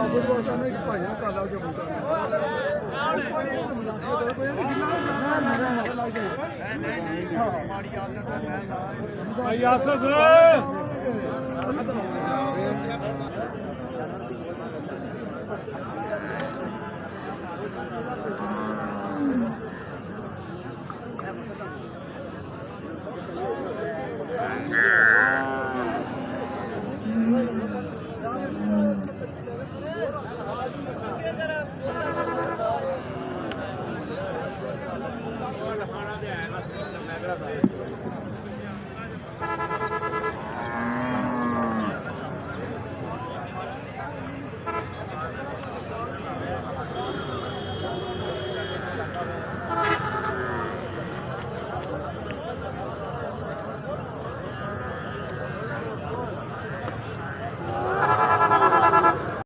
ਬੁੱਧਵਾਰ ਨੂੰ ਇੱਕ ਭਾਈ ਨਾਲ ਕਾਲਾ ਜੋ ਬੁੱਧਾ ਨਹੀਂ ਮਾੜੀ ਆਦਤ ਹੈ ਭਾਈ ਆਸਫ